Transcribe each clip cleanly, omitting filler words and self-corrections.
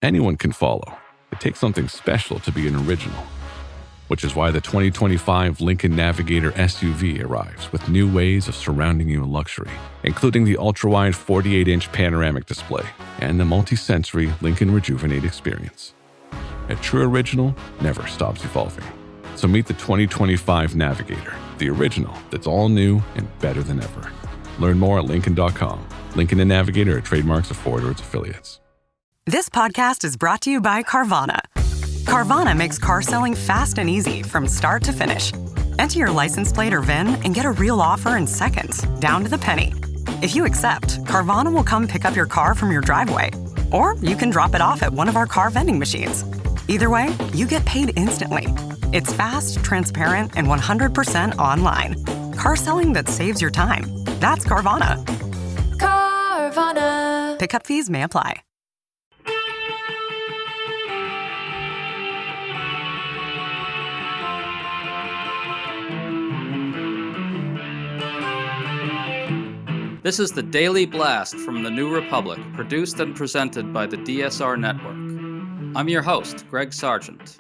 Anyone can follow. It takes something special to be an original, which is why the 2025 Lincoln Navigator SUV arrives with new ways of surrounding you in luxury, including the ultra-wide 48-inch panoramic display and the multi-sensory Lincoln Rejuvenate experience. A true original never stops evolving. So meet the 2025 Navigator, the original that's all new and better than ever. Learn more at Lincoln.com. Lincoln and Navigator are trademarks of Ford or its affiliates. This podcast is brought to you by Carvana. Carvana makes car selling fast and easy from start to finish. Enter your license plate or VIN and get a real offer in seconds, down to the penny. If you accept, Carvana will come pick up your car from your driveway. Or you can drop it off at one of our car vending machines. Either way, you get paid instantly. It's fast, transparent, and 100% online. Car selling that saves your time. That's Carvana. Carvana. Pickup fees may apply. This is the Daily Blast from the New Republic, produced and presented by the DSR Network. I'm your host, Greg Sargent.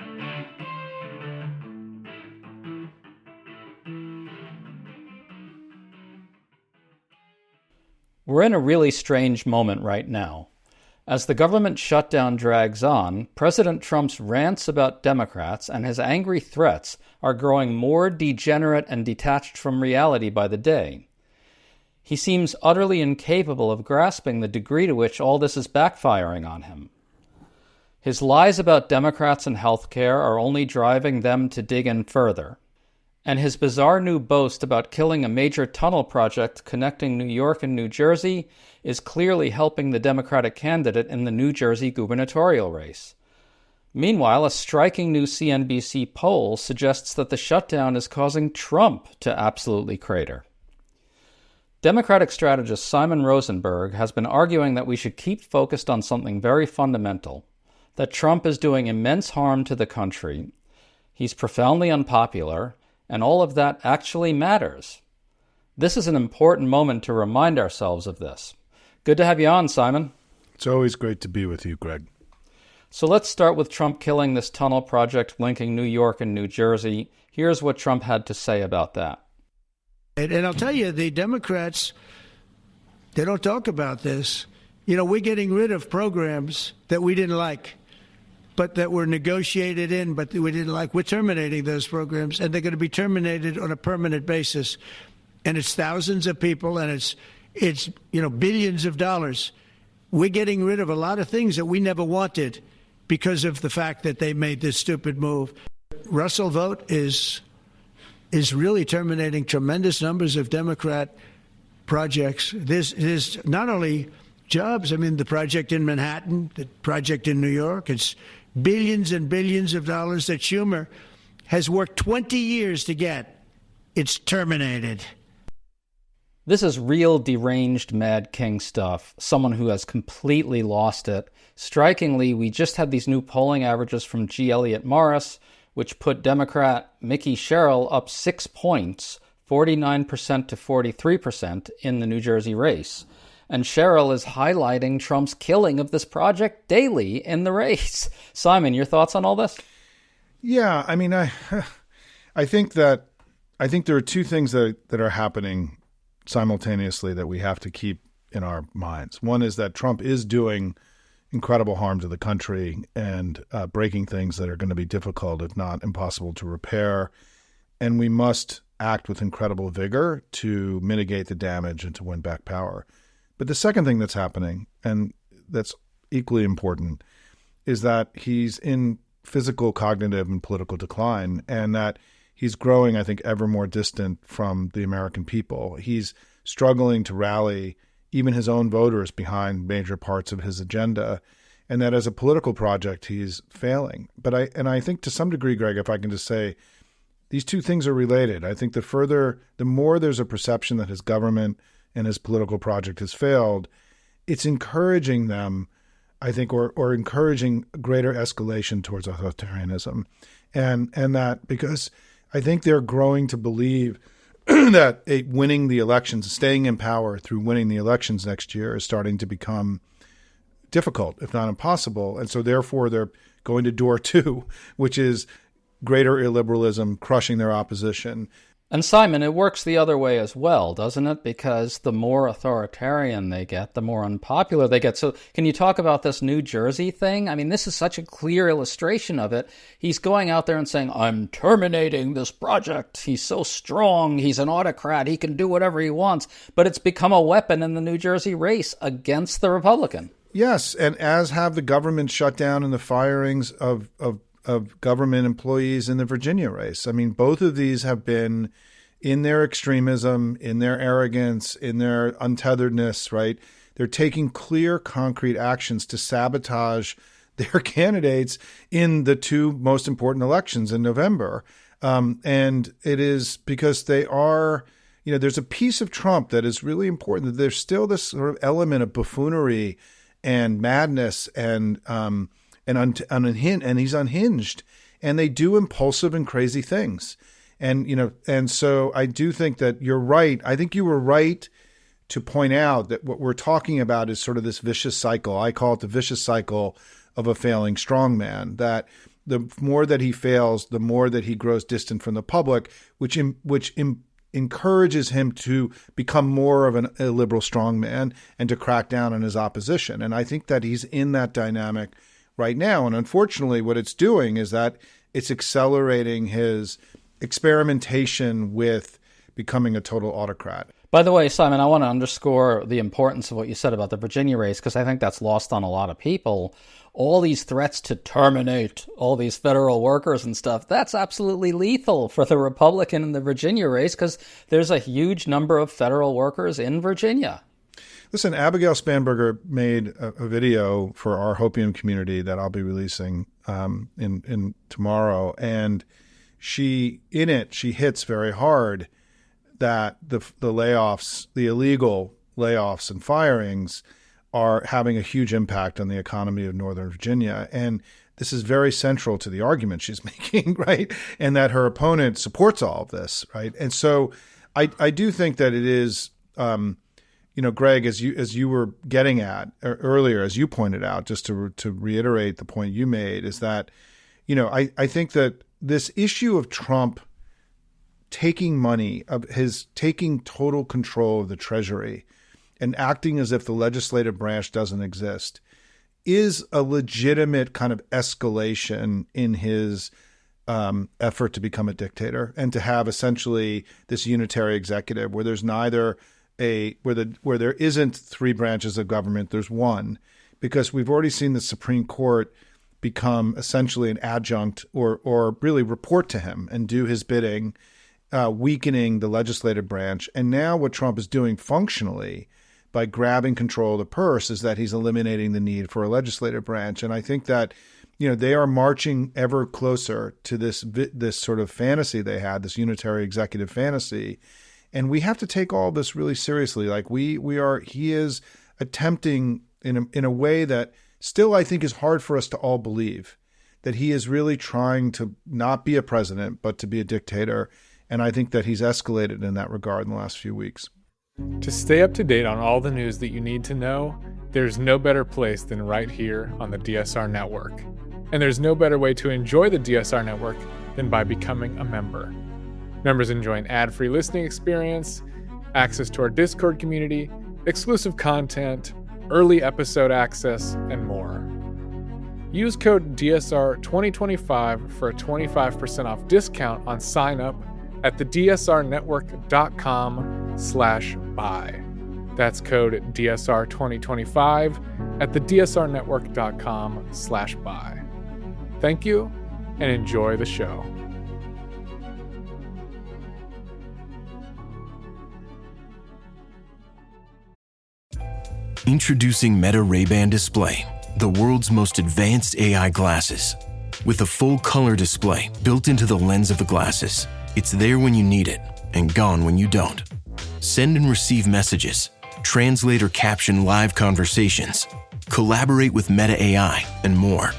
We're in a really strange moment right now. As the government shutdown drags on, President Trump's rants about Democrats and his angry threats are growing more degenerate and detached from reality by the day. He seems utterly incapable of grasping the degree to which all this is backfiring on him. His lies about Democrats and health care are only driving them to dig in further. And his bizarre new boast about killing a major tunnel project connecting New York and New Jersey is clearly helping the Democratic candidate in the New Jersey gubernatorial race. Meanwhile, a striking new CNBC poll suggests that the shutdown is causing Trump to absolutely crater. Democratic strategist Simon Rosenberg has been arguing that we should keep focused on something very fundamental, that Trump is doing immense harm to the country, he's profoundly unpopular, and all of that actually matters. This is an important moment to remind ourselves of this. Good to have you on, Simon. It's always great to be with you, Greg. So let's start with Trump killing this tunnel project linking New York and New Jersey. Here's what Trump had to say about that. And I'll tell you, the Democrats, they don't talk about this. You know, we're getting rid of programs that we didn't like, but that were negotiated in, but we didn't like. We're terminating those programs, and they're going to be terminated on a permanent basis. And it's thousands of people, and it's billions of dollars. We're getting rid of a lot of things that we never wanted because of the fact that they made this stupid move. Russell vote is really terminating tremendous numbers of Democrat projects. There's not only jobs, I mean, the project in Manhattan, the project in New York, it's billions and billions of dollars that Schumer has worked 20 years to get. It's terminated. This is real deranged Mad King stuff, someone who has completely lost it. Strikingly, we just had these new polling averages from G. Elliott Morris, which put Democrat Mickey Sherrill up 6 points, 49% to 43% in the New Jersey race. And Sherrill is highlighting Trump's killing of this project daily in the race. Simon, your thoughts on all this? Yeah, I mean, I think there are two things that are happening simultaneously that we have to keep in our minds. One is that Trump is doing incredible harm to the country and breaking things that are going to be difficult, if not impossible, to repair. And we must act with incredible vigor to mitigate the damage and to win back power. But the second thing that's happening, and that's equally important, is that he's in physical, cognitive, and political decline, and that he's growing, I think, ever more distant from the American people. He's struggling to rally even his own voters behind major parts of his agenda, and that as a political project, he's failing. But I think to some degree, Greg, if I can just say, these two things are related. I think the more there's a perception that his government and his political project has failed, it's encouraging them, I think, or encouraging greater escalation towards authoritarianism. And that because I think they're growing to believe that winning the elections, staying in power through winning the elections next year is starting to become difficult, if not impossible. And so therefore they're going to door two, which is greater illiberalism, crushing their opposition. And Simon, it works the other way as well, doesn't it? Because the more authoritarian they get, the more unpopular they get. So can you talk about this New Jersey thing? I mean, this is such a clear illustration of it. He's going out there and saying, I'm terminating this project. He's so strong. He's an autocrat. He can do whatever he wants. But it's become a weapon in the New Jersey race against the Republican. Yes, and as have the government shutdown and the firings of government employees in the Virginia race. I mean, both of these have been, in their extremism, in their arrogance, in their untetheredness, right? They're taking clear, concrete actions to sabotage their candidates in the two most important elections in November. And it is because they are, there's a piece of Trump that is really important, that there's still this sort of element of buffoonery and madness and he's unhinged, and they do impulsive and crazy things. And so I do think that you're right. I think you were right to point out that what we're talking about is sort of this vicious cycle. I call it the vicious cycle of a failing strongman, that the more that he fails, the more that he grows distant from the public, which encourages him to become more of an illiberal strongman and to crack down on his opposition. And I think that he's in that dynamic right now. And unfortunately, what it's doing is that it's accelerating his experimentation with becoming a total autocrat. By the way, Simon, I want to underscore the importance of what you said about the Virginia race, because I think that's lost on a lot of people. All these threats to terminate all these federal workers and stuff, that's absolutely lethal for the Republican in the Virginia race, because there's a huge number of federal workers in Virginia. Listen, Abigail Spanberger made a video for our Hopium community that I'll be releasing in tomorrow, and she hits very hard that the layoffs, the illegal layoffs and firings, are having a huge impact on the economy of Northern Virginia, and this is very central to the argument she's making, right? And that her opponent supports all of this, right? And so I do think that it is. Greg, as you were getting at earlier, as you pointed out, just to reiterate the point you made, is that, I think that this issue of Trump taking money, taking total control of the Treasury and acting as if the legislative branch doesn't exist, is a legitimate kind of escalation in his effort to become a dictator and to have essentially this unitary executive where there's neither where there isn't three branches of government, there's one, because we've already seen the Supreme Court become essentially an adjunct or really report to him and do his bidding, weakening the legislative branch. And now what Trump is doing functionally by grabbing control of the purse is that he's eliminating the need for a legislative branch. And I think that, they are marching ever closer to this sort of fantasy they had, this unitary executive fantasy. And we have to take all this really seriously. Like he is attempting in a way that still I think is hard for us to all believe, that he is really trying to not be a president, but to be a dictator. And I think that he's escalated in that regard in the last few weeks. To stay up to date on all the news that you need to know, there's no better place than right here on the DSR Network. And there's no better way to enjoy the DSR Network than by becoming a member. Members enjoy an ad-free listening experience, access to our Discord community, exclusive content, early episode access, and more. Use code DSR2025 for a 25% off discount on sign-up at thedsrnetwork.com/buy. That's code DSR2025 at thedsrnetwork.com/buy. Thank you, and enjoy the show. Introducing Meta Ray-Ban Display, the world's most advanced AI glasses. With a full color display built into the lens of the glasses, it's there when you need it and gone when you don't. Send and receive messages, translate or caption live conversations, collaborate with Meta AI, and more.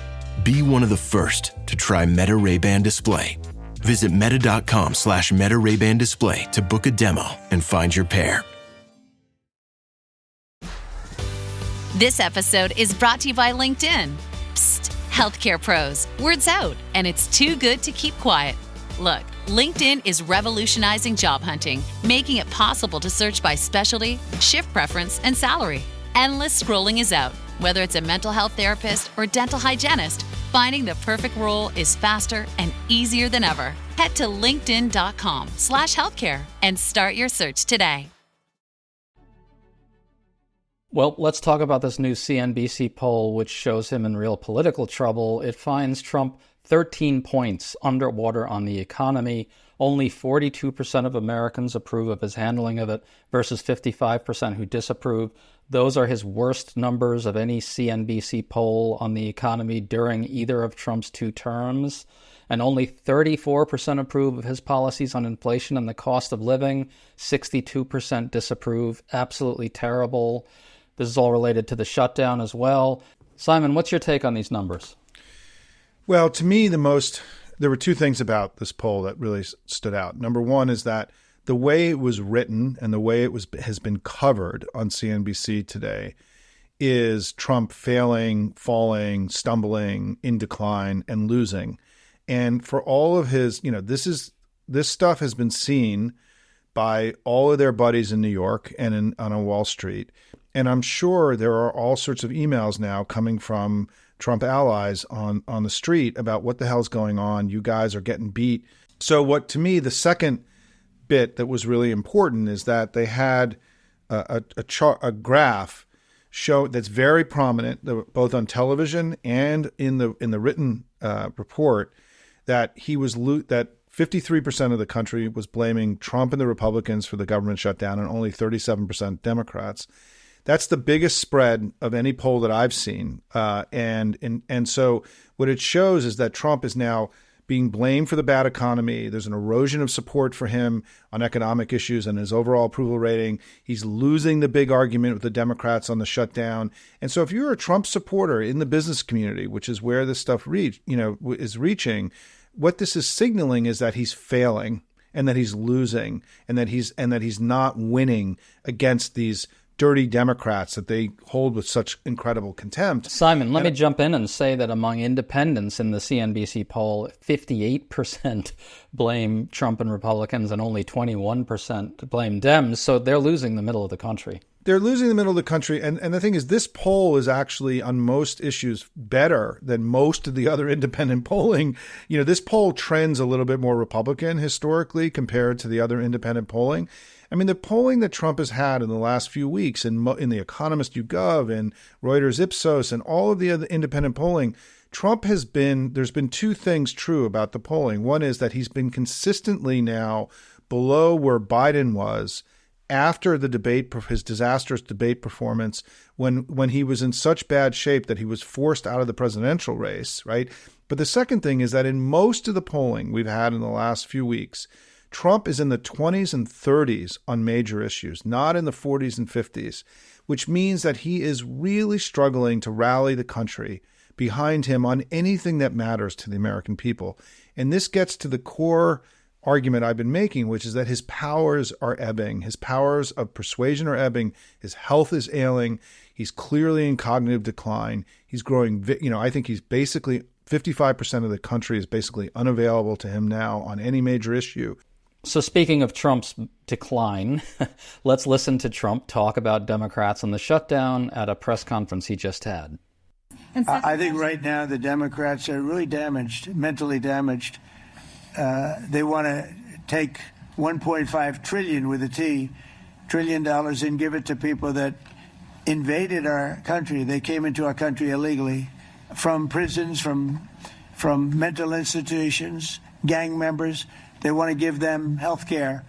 Be one of the first to try Meta Ray-Ban Display. Visit meta.com/Meta Ray-Ban Display to book a demo and find your pair. This episode is brought to you by LinkedIn. Psst, healthcare pros, word's out, and it's too good to keep quiet. Look, LinkedIn is revolutionizing job hunting, making it possible to search by specialty, shift preference, and salary. Endless scrolling is out. Whether it's a mental health therapist or dental hygienist, finding the perfect role is faster and easier than ever. Head to linkedin.com/healthcare and start your search today. Well, let's talk about this new CNBC poll, which shows him in real political trouble. It finds Trump 13 points underwater on the economy. Only 42% of Americans approve of his handling of it versus 55% who disapprove. Those are his worst numbers of any CNBC poll on the economy during either of Trump's two terms. And only 34% approve of his policies on inflation and the cost of living. 62% disapprove. Absolutely terrible. This is all related to the shutdown as well. Simon, what's your take on these numbers? Well, to me, there were two things about this poll that really stood out. Number one is that the way it was written and the way it has been covered on CNBC today is Trump failing, falling, stumbling, in decline, and losing. And for all of his, this stuff has been seen by all of their buddies in New York and on Wall Street. And I'm sure there are all sorts of emails now coming from Trump allies on the street about what the hell's going on. You guys are getting beat. So to me, the second bit that was really important is that they had a graph that's very prominent, both on television and in the written report, that that 53% of the country was blaming Trump and the Republicans for the government shutdown, and only 37% Democrats. That's the biggest spread of any poll that I've seen. And so what it shows is that Trump is now being blamed for the bad economy. There's an erosion of support for him on economic issues and his overall approval rating. He's losing the big argument with the Democrats on the shutdown. And so if you're a Trump supporter in the business community, which is where this stuff is reaching, what this is signaling is that he's failing and that he's losing and that he's not winning against these dirty Democrats that they hold with such incredible contempt. Simon, let me jump in and say that among independents in the CNBC poll, 58% blame Trump and Republicans and only 21% blame Dems. So they're losing the middle of the country. They're losing the middle of the country. And the thing is, this poll is actually on most issues better than most of the other independent polling. This poll trends a little bit more Republican historically compared to the other independent polling. I mean, the polling that Trump has had in the last few weeks in The Economist YouGov and Reuters Ipsos and all of the other independent polling, there's been two things true about the polling. One is that he's been consistently now below where Biden was after his disastrous debate performance, when he was in such bad shape that he was forced out of the presidential race, right? But the second thing is that in most of the polling we've had in the last few weeks, Trump is in the 20s and 30s on major issues, not in the 40s and 50s, which means that he is really struggling to rally the country behind him on anything that matters to the American people. And this gets to the core argument I've been making, which is that his powers are ebbing. His powers of persuasion are ebbing. His health is ailing. He's clearly in cognitive decline. He's growing, I think he's basically 55% of the country is basically unavailable to him now on any major issue. So speaking of Trump's decline, let's listen to Trump talk about Democrats and the shutdown at a press conference he just had. I think right now the Democrats are really damaged, mentally damaged. They want to take $1.5 trillion with a T, $1 trillion and give it to people that invaded our country. They came into our country illegally from prisons, from mental institutions, gang members. They want to give them health care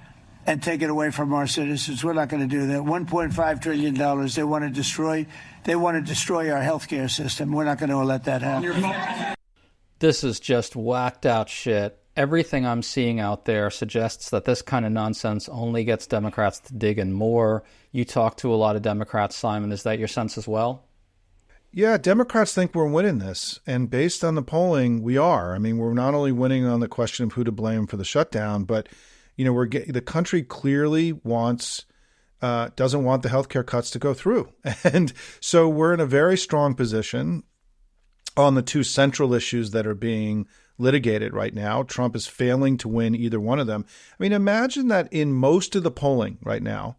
and take it away from our citizens. We're not going to do that. $1.5 trillion they want to destroy. They want to destroy our health care system. We're not going to let that happen. This is just whacked out shit. Everything I'm seeing out there suggests that this kind of nonsense only gets Democrats to dig in more. You talk to a lot of Democrats, Simon. Is that your sense as well? Yeah, Democrats think we're winning this. And based on the polling, we are. I mean, we're not only winning on the question of who to blame for the shutdown, but, the country clearly wants doesn't want the healthcare cuts to go through. And so we're in a very strong position on the two central issues that are being litigated right now. Trump is failing to win either one of them. I mean, imagine that in most of the polling right now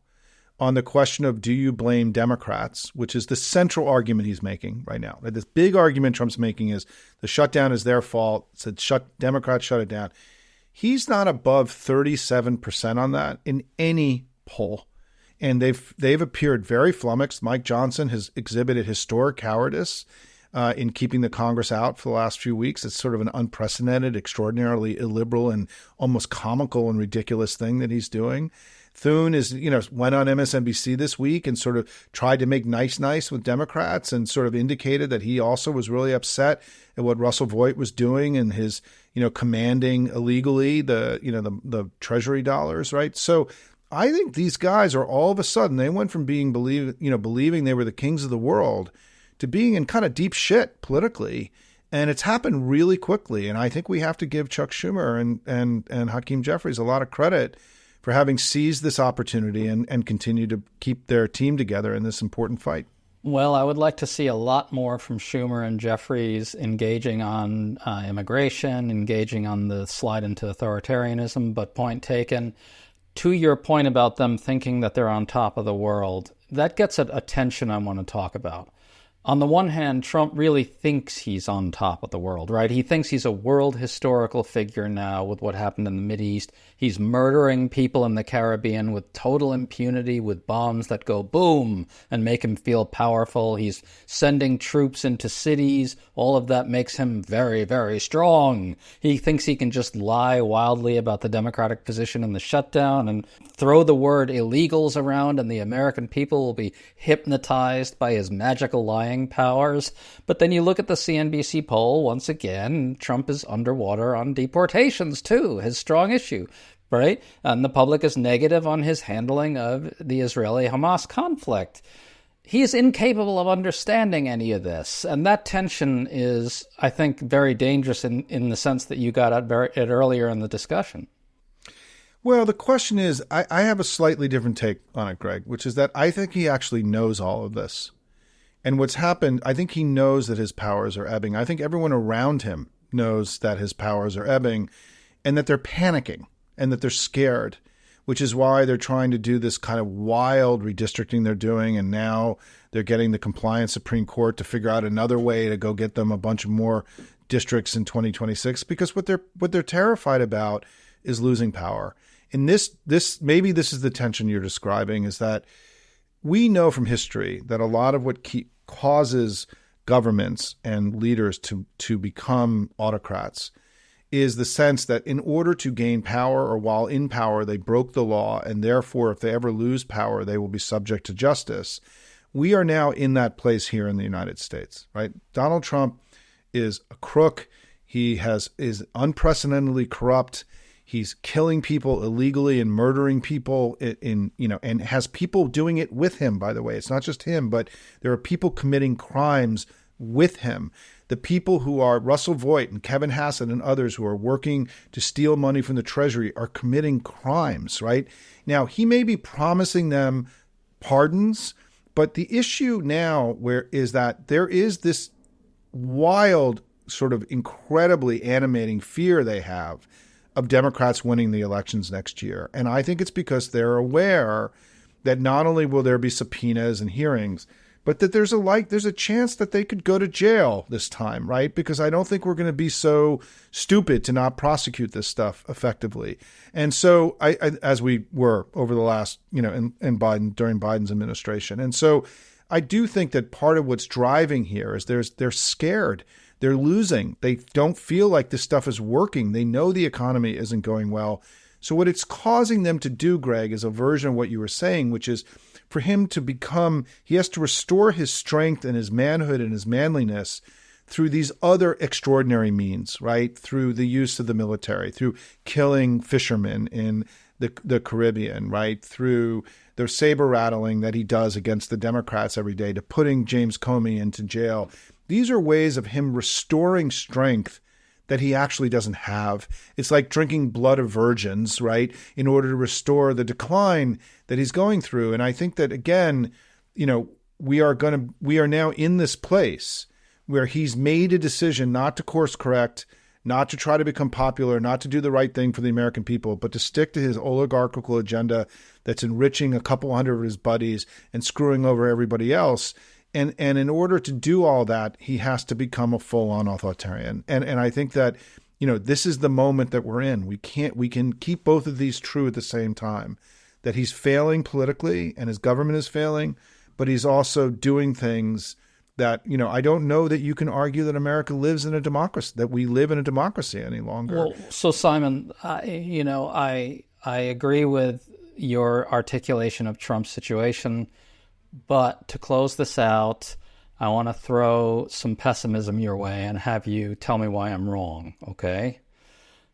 on the question of do you blame Democrats, which is the central argument he's making right now. This big argument Trump's making is the shutdown is their fault. Said Democrats shut it down. He's not above 37% on that in any poll. And they've appeared very flummoxed. Mike Johnson has exhibited historic cowardice in keeping the Congress out for the last few weeks. It's sort of an unprecedented, extraordinarily illiberal and almost comical and ridiculous thing that he's doing. Thune went on MSNBC this week and sort of tried to make nice with Democrats and sort of indicated that he also was really upset at what Russell Voigt was doing and his, commanding illegally the Treasury dollars, right? So I think these guys are all of a sudden, they went from believing they were the kings of the world to being in kind of deep shit politically. And it's happened really quickly. And I think we have to give Chuck Schumer and Hakeem Jeffries a lot of credit for having seized this opportunity and continue to keep their team together in this important fight. Well, I would like to see a lot more from Schumer and Jeffries engaging on immigration, engaging on the slide into authoritarianism, but point taken. To your point about them thinking that they're on top of the world, that gets at a tension I want to talk about. On the one hand, Trump really thinks he's on top of the world, right? He thinks he's a world historical figure now with what happened in the Mideast. He's murdering people in the Caribbean with total impunity, with bombs that go boom and make him feel powerful. He's sending troops into cities. All of that makes him very, very strong. He thinks he can just lie wildly about the Democratic position in the shutdown and throw the word illegals around, and the American people will be hypnotized by his magical lying powers. But then you look at the CNBC poll, once again, Trump is underwater on deportations too, his strong issue, right? And the public is negative on his handling of the Israeli-Hamas conflict. He is incapable of understanding any of this. And that tension is, I think, very dangerous in the sense that you got at it earlier in the discussion. Well, the question is, I have a slightly different take on it, Greg, which is that I think he actually knows all of this. And what's happened, I think he knows that his powers are ebbing. I think everyone around him knows that his powers are ebbing and that they're panicking and that they're scared, which is why they're trying to do this kind of wild redistricting they're doing. And now they're getting the compliant Supreme Court to figure out another way to go get them a bunch of more districts in 2026, because what they're terrified about is losing power. And this maybe this is the tension you're describing, is that we know from history that a lot of what causes governments and leaders to become autocrats is the sense that in order to gain power, or while in power, they broke the law, and therefore if they ever lose power, they will be subject to justice. We are now in that place here in the United States, right? Donald Trump is a crook. He is unprecedentedly corrupt. He's killing people illegally and murdering people and has people doing it with him, by the way. It's not just him, but there are people committing crimes with him. The people who are Russell Voigt and Kevin Hassett and others who are working to steal money from the Treasury are committing crimes, right? Now, he may be promising them pardons, but the issue now is that there is this wild, sort of incredibly animating fear they have of Democrats winning the elections next year. And I think it's because they're aware that not only will there be subpoenas and hearings, but that there's a chance that they could go to jail this time, right? Because I don't think we're going to be so stupid to not prosecute this stuff effectively. And so as we were over the last, in Biden, during Biden's administration. And so I do think that part of what's driving here is they're scared. They're losing. They don't feel like this stuff is working. They know the economy isn't going well. So what it's causing them to do, Greg, is a version of what you were saying, which is for him to he has to restore his strength and his manhood and his manliness through these other extraordinary means, right? Through the use of the military, through killing fishermen in the Caribbean, right? Through the saber rattling that he does against the Democrats every day, to putting James Comey into jail. These are ways of him restoring strength that he actually doesn't have. It's like drinking blood of virgins, right, in order to restore the decline that he's going through. And I think that, again, we are now in this place where he's made a decision not to course correct, not to try to become popular, not to do the right thing for the American people, but to stick to his oligarchical agenda that's enriching a couple hundred of his buddies and screwing over everybody else. And in order to do all that, he has to become a full-on authoritarian. And I think that, this is the moment that we're in. We can keep both of these true at the same time, that he's failing politically and his government is failing, but he's also doing things that, I don't know that you can argue that America lives in a democracy, that we live in a democracy any longer. Well, so Simon, I agree with your articulation of Trump's situation, but to close this out, I want to throw some pessimism your way and have you tell me why I'm wrong, okay?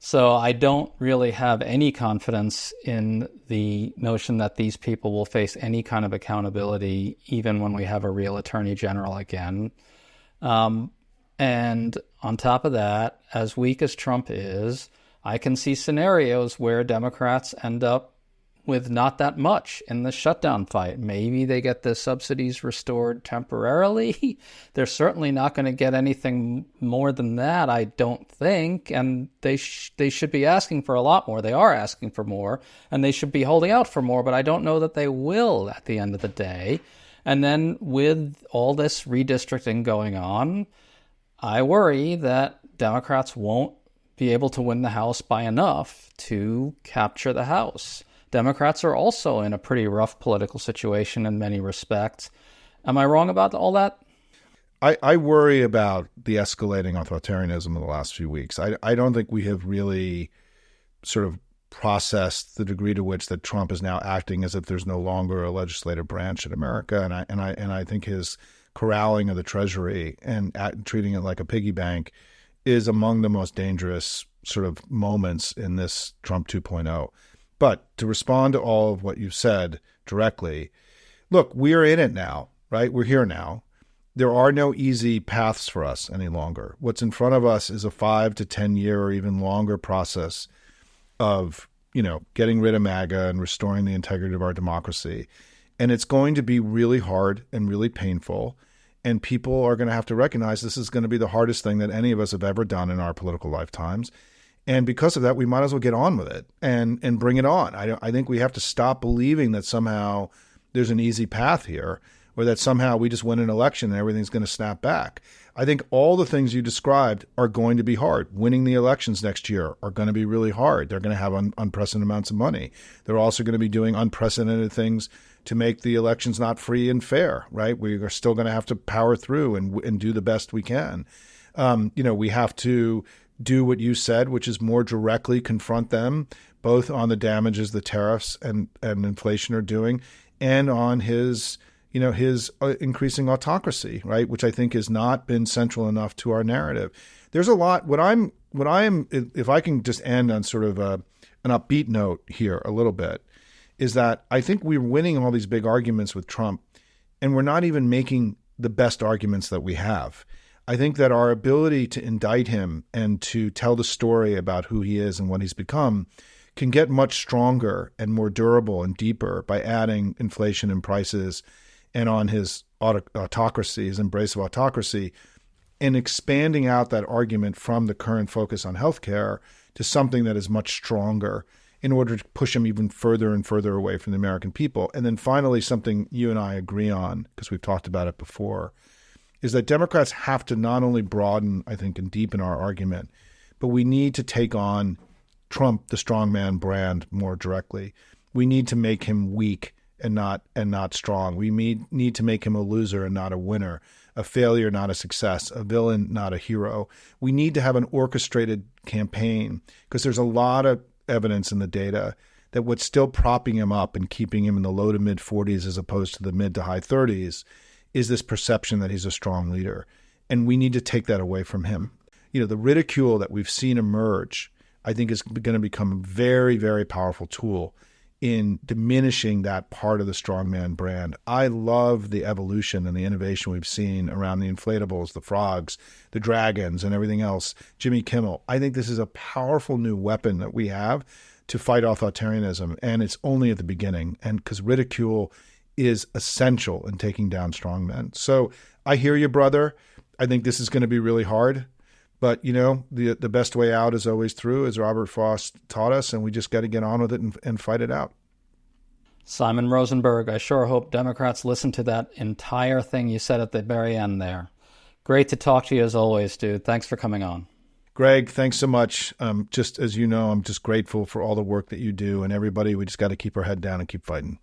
So I don't really have any confidence in the notion that these people will face any kind of accountability, even when we have a real attorney general again. And on top of that, as weak as Trump is, I can see scenarios where Democrats end up with not that much in the shutdown fight. Maybe they get the subsidies restored temporarily. They're certainly not going to get anything more than that, I don't think. And they should be asking for a lot more. They are asking for more, and they should be holding out for more, but I don't know that they will at the end of the day. And then with all this redistricting going on, I worry that Democrats won't be able to win the House by enough to capture the House. Democrats are also in a pretty rough political situation in many respects. Am I wrong about all that? I worry about the escalating authoritarianism in the last few weeks. I don't think we have really sort of processed the degree to which that Trump is now acting as if there's no longer a legislative branch in America. And I think his corralling of the Treasury and treating it like a piggy bank is among the most dangerous sort of moments in this Trump 2.0. But to respond to all of what you've said directly, look, we're in it now, right? We're here now. There are no easy paths for us any longer. What's in front of us is a 5 to 10 year or even longer process of, getting rid of MAGA and restoring the integrity of our democracy. And it's going to be really hard and really painful. And people are going to have to recognize this is going to be the hardest thing that any of us have ever done in our political lifetimes. And because of that, we might as well get on with it and bring it on. I think we have to stop believing that somehow there's an easy path here, or that somehow we just win an election and everything's going to snap back. I think all the things you described are going to be hard. Winning the elections next year are going to be really hard. They're going to have unprecedented amounts of money. They're also going to be doing unprecedented things to make the elections not free and fair, right? We are still going to have to power through and do the best we can. We have to do what you said, which is more directly confront them, both on the damages the tariffs and inflation are doing, and on his increasing autocracy, right? Which I think has not been central enough to our narrative. There's a lot. What I'm, if I can just end on sort of an upbeat note here a little bit, is that I think we're winning all these big arguments with Trump, and we're not even making the best arguments that we have. I think that our ability to indict him and to tell the story about who he is and what he's become can get much stronger and more durable and deeper by adding inflation and prices and on his autocracy, his embrace of autocracy, and expanding out that argument from the current focus on healthcare to something that is much stronger in order to push him even further and further away from the American people. And then finally, something you and I agree on, because we've talked about it before, is that Democrats have to not only broaden, I think, and deepen our argument, but we need to take on Trump, the strongman brand, more directly. We need to make him weak and not strong. We need to make him a loser and not a winner, a failure, not a success, a villain, not a hero. We need to have an orchestrated campaign, because there's a lot of evidence in the data that what's still propping him up and keeping him in the low to mid 40s as opposed to the mid to high 30s is this perception that he's a strong leader. And we need to take that away from him. The ridicule that we've seen emerge, I think, is going to become a very, very powerful tool in diminishing that part of the strongman brand. I love the evolution and the innovation we've seen around the inflatables, the frogs, the dragons, and everything else. Jimmy Kimmel. I think this is a powerful new weapon that we have to fight authoritarianism, and it's only at the beginning. And because ridicule is essential in taking down strongmen. So I hear you, brother. I think this is going to be really hard. But, the best way out is always through, as Robert Frost taught us, and we just got to get on with it and fight it out. Simon Rosenberg, I sure hope Democrats listen to that entire thing you said at the very end there. Great to talk to you as always, dude. Thanks for coming on. Greg, thanks so much. Just as you know, I'm just grateful for all the work that you do. And everybody, we just got to keep our head down and keep fighting.